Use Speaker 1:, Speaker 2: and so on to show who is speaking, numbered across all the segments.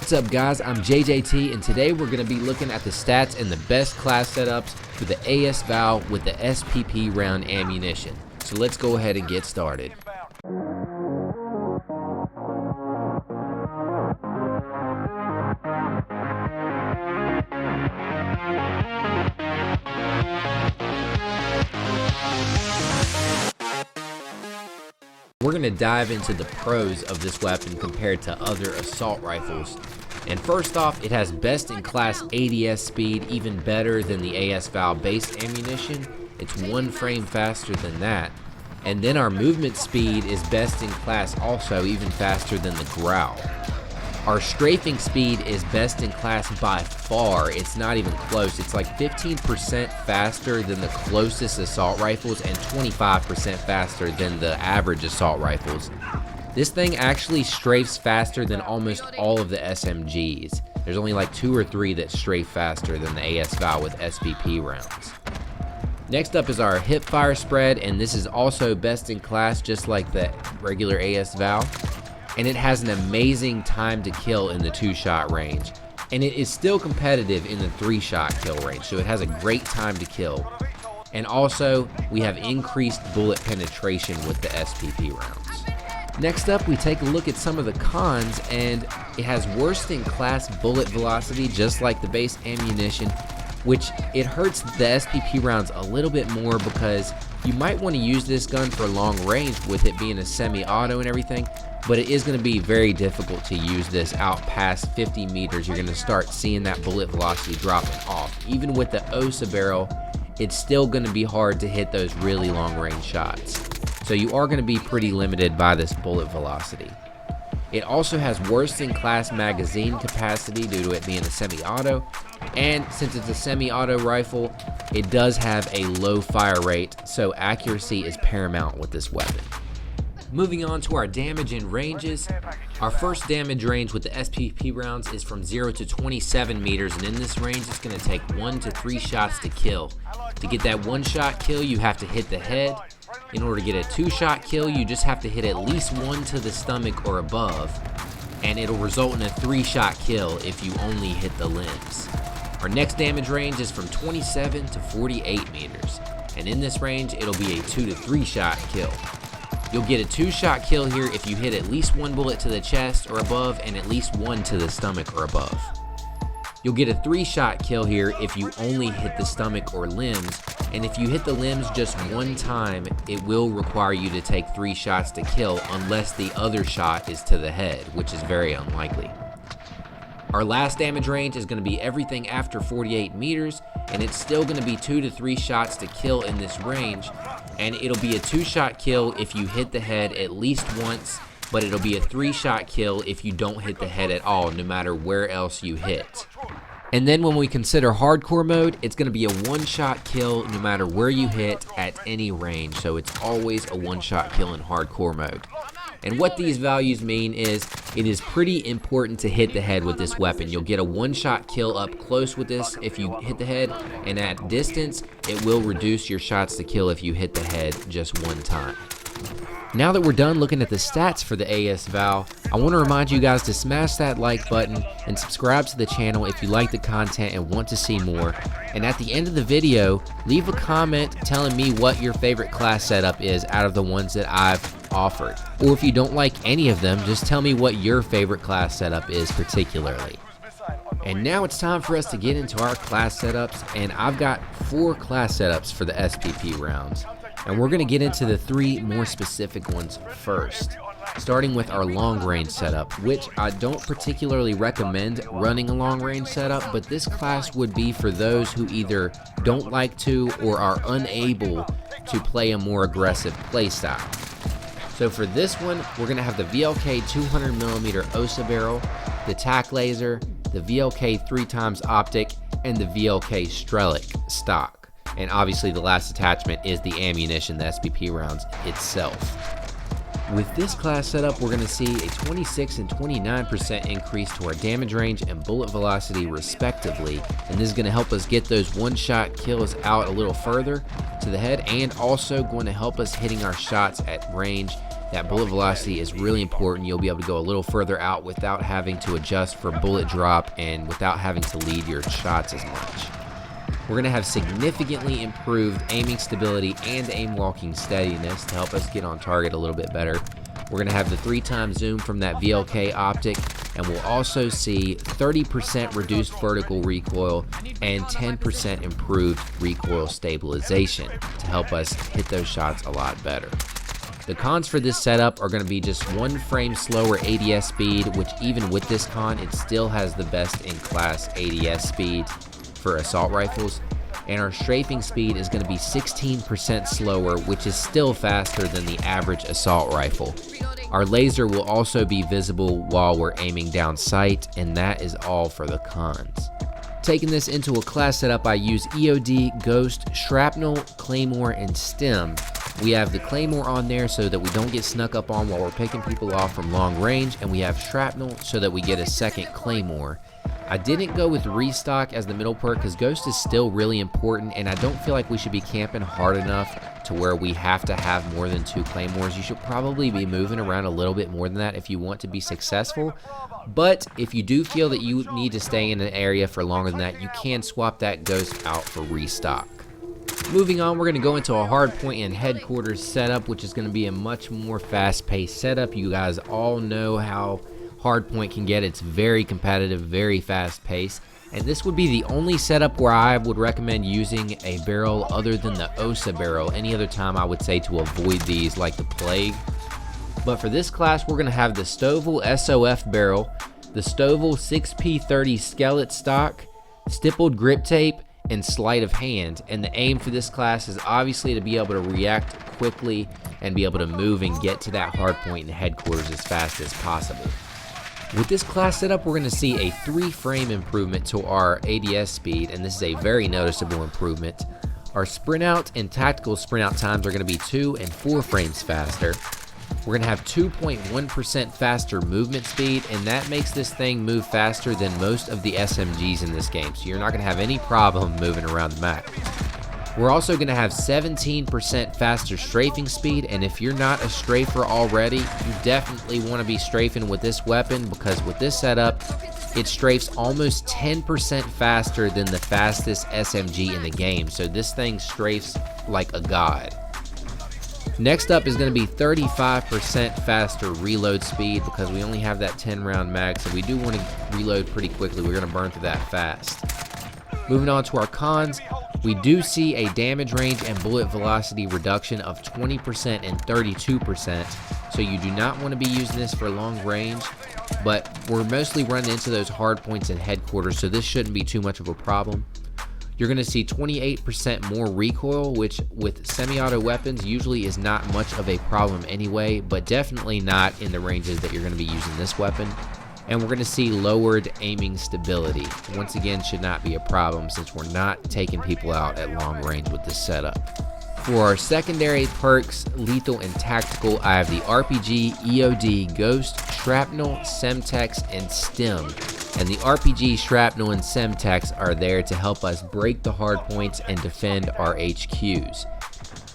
Speaker 1: What's up guys, I'm JayJT and today we're going to be looking at the stats and the best class setups for the As Val with the SPP Round ammunition. So let's go ahead and get started. We're going to dive into the pros of this weapon compared to other assault rifles. And first off, it has best in class ADS speed, even better than the As Val base ammunition. It's 1 frame faster than that. And then our movement speed is best in class also, even faster than the Growl. Our strafing speed is best in class by far. It's not even close. It's like 15% faster than the closest assault rifles and 25% faster than the average assault rifles. This thing actually strafes faster than almost all of the SMGs. There's only like 2 or 3 that strafe faster than the As Val with SPP rounds. Next up is our hip fire spread, and this is also best in class just like the regular As Val. And it has an amazing time to kill in the 2-shot range. And it is still competitive in the 3-shot kill range, so it has a great time to kill. And also, we have increased bullet penetration with the SPP rounds. Next up, we take a look at some of the cons, and it has worst in class bullet velocity, just like the base ammunition, which it hurts the SPP rounds a little bit more because you might want to use this gun for long range with it being a semi-auto and everything, but it is going to be very difficult to use this out past 50 meters. You're going to start seeing that bullet velocity dropping off. Even with the OSA barrel, it's still going to be hard to hit those really long range shots. So you are going to be pretty limited by this bullet velocity. It also has worst in class magazine capacity due to it being a semi-auto, and since it's a semi-auto rifle, it does have a low fire rate, so accuracy is paramount with this weapon. Moving on to our damage and ranges. Our first damage range with the SPP rounds is from 0 to 27 meters, and in this range it's going to take 1 to 3 shots to kill. To get that 1-shot kill, you have to hit the head. In order to get a 2-shot kill, you just have to hit at least 1 to the stomach or above, and it'll result in a 3-shot kill if you only hit the limbs. Our next damage range is from 27 to 48 meters, and in this range it'll be a 2 to 3 shot kill. You'll get a 2-shot kill here if you hit at least 1 bullet to the chest or above and at least 1 to the stomach or above. You'll get a 3-shot kill here if you only hit the stomach or limbs, and if you hit the limbs just 1 time, it will require you to take 3 shots to kill unless the other shot is to the head, which is very unlikely. Our last damage range is going to be everything after 48 meters, and it's still going to be 2 to 3 shots to kill in this range, and it'll be a 2-shot kill if you hit the head at least once, but it'll be a 3-shot kill if you don't hit the head at all, no matter where else you hit. And then when we consider hardcore mode, it's going to be a 1-shot kill no matter where you hit at any range, so it's always a 1-shot kill in hardcore mode. And what these values mean is it is pretty important to hit the head with this weapon. You'll get a 1-shot kill up close with this if you hit the head, and at distance, it will reduce your shots to kill if you hit the head just 1 time. Now that we're done looking at the stats for the As Val, I want to remind you guys to smash that like button and subscribe to the channel if you like the content and want to see more. And at the end of the video, leave a comment telling me what your favorite class setup is out of the ones that I've offered. Or if you don't like any of them, just tell me what your favorite class setup is particularly. And now it's time for us to get into our class setups, and I've got 4 class setups for the SPP rounds. And we're going to get into the 3 more specific ones first, starting with our long range setup, which I don't particularly recommend running a long range setup, but this class would be for those who either don't like to or are unable to play a more aggressive playstyle. So for this one, we're going to have the VLK 200mm OSA barrel, the TAC laser, the VLK 3x optic, and the VLK Strelic stock. And obviously the last attachment is the ammunition, the SPP rounds itself. With this class setup, we're going to see a 26 and 29% increase to our damage range and bullet velocity respectively, and this is going to help us get those 1-shot kills out a little further to the head, and also going to help us hitting our shots at range That bullet velocity is really important. You'll be able to go a little further out without having to adjust for bullet drop and without having to lead your shots as much. We're going to have significantly improved aiming stability and aim walking steadiness to help us get on target a little bit better. We're going to have the 3x zoom from that VLK optic, and we'll also see 30% reduced vertical recoil and 10% improved recoil stabilization to help us hit those shots a lot better. The cons for this setup are going to be just 1 frame slower ADS speed, which even with this con, it still has the best in class ADS speed for assault rifles. And our strafing speed is going to be 16% slower, which is still faster than the average assault rifle. Our laser will also be visible while we're aiming down sight, and that is all for the cons. Taking this into a class setup, I use EOD, Ghost, Shrapnel, Claymore, and Stem. We have the Claymore on there so that we don't get snuck up on while we're picking people off from long range, and we have Shrapnel so that we get a second Claymore. I didn't go with Restock as the middle perk because Ghost is still really important, and I don't feel like we should be camping hard enough to where we have to have more than 2 Claymores. You should probably be moving around a little bit more than that if you want to be successful. But if you do feel that you need to stay in an area for longer than that, you can swap that Ghost out for Restock. Moving on, we're going to go into a hardpoint and headquarters setup, which is going to be a much more fast-paced setup. You guys all know how hardpoint can get. It's very competitive, very fast-paced, and this would be the only setup where I would recommend using a barrel other than the OSA barrel. Any other time I would say to avoid these like the plague. But for this class, we're going to have the Stovall SOF barrel, the Stovall 6P30 skeleton stock, stippled grip tape, and sleight of hand. And the aim for this class is obviously to be able to react quickly and be able to move and get to that hard point in headquarters as fast as possible. With this class setup, we're going to see a 3-frame improvement to our ADS speed, and this is a very noticeable improvement. Our sprint out and tactical sprint out times are going to be 2 and 4 frames faster. We're going to have 2.1% faster movement speed, and that makes this thing move faster than most of the SMGs in this game, so you're not going to have any problem moving around the map. We're also going to have 17% faster strafing speed, and if you're not a strafer already, you definitely want to be strafing with this weapon, because with this setup, it strafes almost 10% faster than the fastest SMG in the game, so this thing strafes like a god. Next up is going to be 35% faster reload speed, because we only have that 10-round mag, so we do want to reload pretty quickly. We're going to burn through that fast. Moving on to our cons, we do see a damage range and bullet velocity reduction of 20% and 32%, so you do not want to be using this for long range, but we're mostly running into those hard points in headquarters, so this shouldn't be too much of a problem. You're going to see 28% more recoil, which with semi-auto weapons usually is not much of a problem anyway, but definitely not in the ranges that you're going to be using this weapon. And we're going to see lowered aiming stability. Once again, should not be a problem since we're not taking people out at long range with this setup. For our secondary perks, lethal and tactical, I have the RPG, EOD, Ghost, Shrapnel, Semtex, and Stem. And the RPG, Shrapnel, and Semtex are there to help us break the hard points and defend our HQs.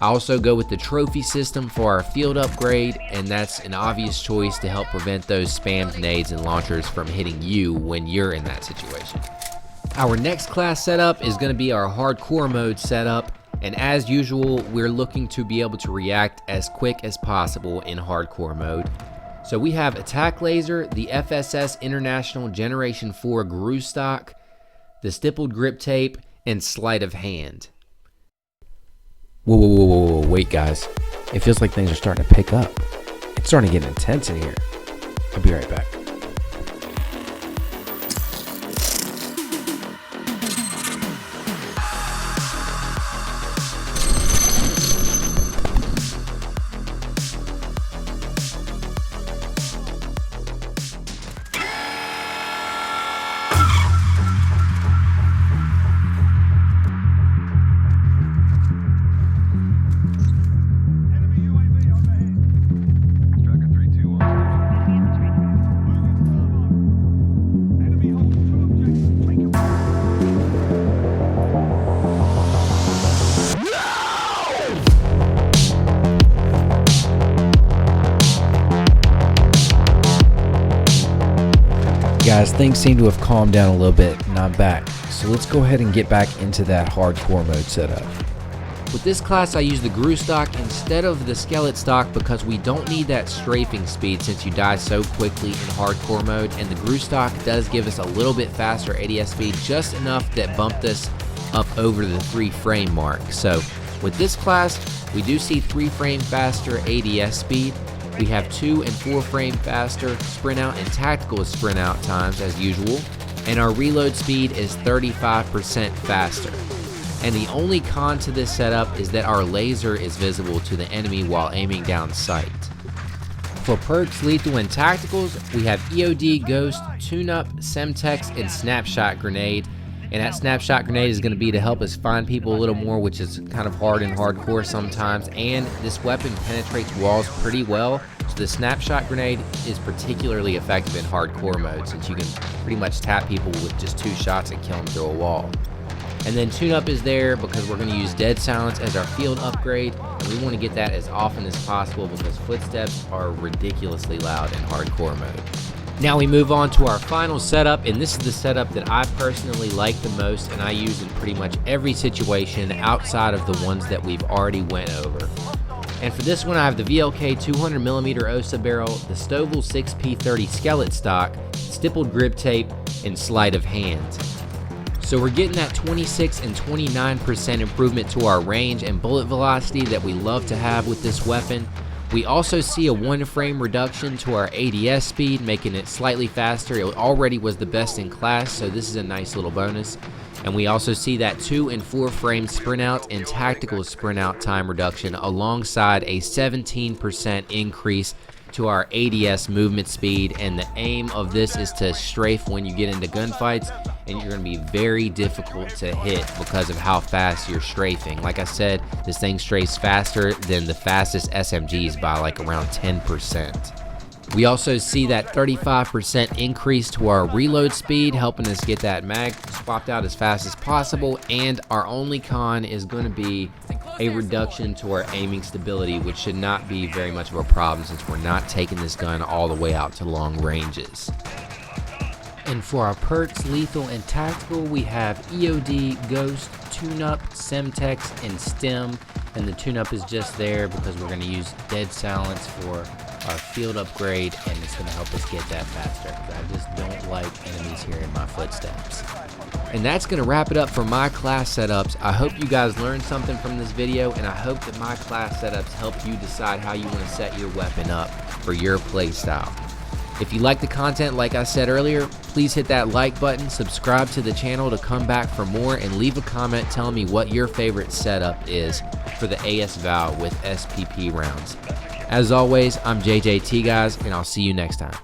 Speaker 1: I also go with the trophy system for our field upgrade, and that's an obvious choice to help prevent those spammed nades and launchers from hitting you when you're in that situation. Our next class setup is going to be our hardcore mode setup, and as usual, we're looking to be able to react as quick as possible in hardcore mode. So we have attack laser, the FSS International Generation 4 GRU stock, the stippled grip tape, and sleight of hand.
Speaker 2: Whoa, wait guys. It feels like things are starting to pick up. It's starting to get intense in here. I'll be right back. Alright guys, things seem to have calmed down a little bit and I'm back. So let's go ahead and get back into that hardcore mode setup.
Speaker 1: With this class I use the Grew stock instead of the Skeleton stock because we don't need that strafing speed since you die so quickly in hardcore mode, and the Grew stock does give us a little bit faster ADS speed, just enough that bumped us up over the 3 frame mark. So with this class we do see 3 frame faster ADS speed. We have 2 and 4 frame faster sprint out and tactical sprint out times as usual, and our reload speed is 35% faster. And the only con to this setup is that our laser is visible to the enemy while aiming down sight. For perks, lethal, and tacticals, we have EOD, Ghost, Tune-Up, Semtex, and Snapshot Grenade. And that Snapshot Grenade is going to be to help us find people a little more, which is kind of hard in hardcore sometimes. And this weapon penetrates walls pretty well, so the Snapshot Grenade is particularly effective in hardcore mode since you can pretty much tap people with just 2 shots and kill them through a wall. And then Tune-Up is there because we're going to use Dead Silence as our field upgrade, and we want to get that as often as possible because footsteps are ridiculously loud in hardcore mode. Now we move on to our final setup, and this is the setup that I personally like the most and I use in pretty much every situation outside of the ones that we've already went over. And for this one I have the VLK 200mm OSA barrel, the Stovall 6P30 Skeleton stock, stippled grip tape, and sleight of hand. So we're getting that 26 and 29% improvement to our range and bullet velocity that we love to have with this weapon. We also see a 1 frame reduction to our ADS speed, making it slightly faster. It already was the best in class, so this is a nice little bonus. And we also see that 2 and 4 frame sprint out and tactical sprint out time reduction alongside a 17% increase to our ADS movement speed. And the aim of this is to strafe when you get into gunfights, and you're going to be very difficult to hit because of how fast you're strafing. Like I said, this thing strafes faster than the fastest SMGs by like around 10%. We also see that 35% increase to our reload speed, helping us get that mag swapped out as fast as possible. And our only con is going to be a reduction to our aiming stability, which should not be very much of a problem since we're not taking this gun all the way out to long ranges. And for our perks, lethal and tactical, we have EOD, Ghost, Tune-Up, Semtex, and Stem. And the Tune-Up is just there because we're going to use Dead Silence for our field upgrade, and it's going to help us get that faster because I just don't like enemies hearing my footsteps. And that's going to wrap it up for my class setups. I hope you guys learned something from this video, and I hope that my class setups help you decide how you want to set your weapon up for your playstyle. If you like the content, like I said earlier, please hit that like button, subscribe to the channel to come back for more, and leave a comment telling me what your favorite setup is for the As Val with SPP Rounds. As always, I'm JayJT, guys, and I'll see you next time.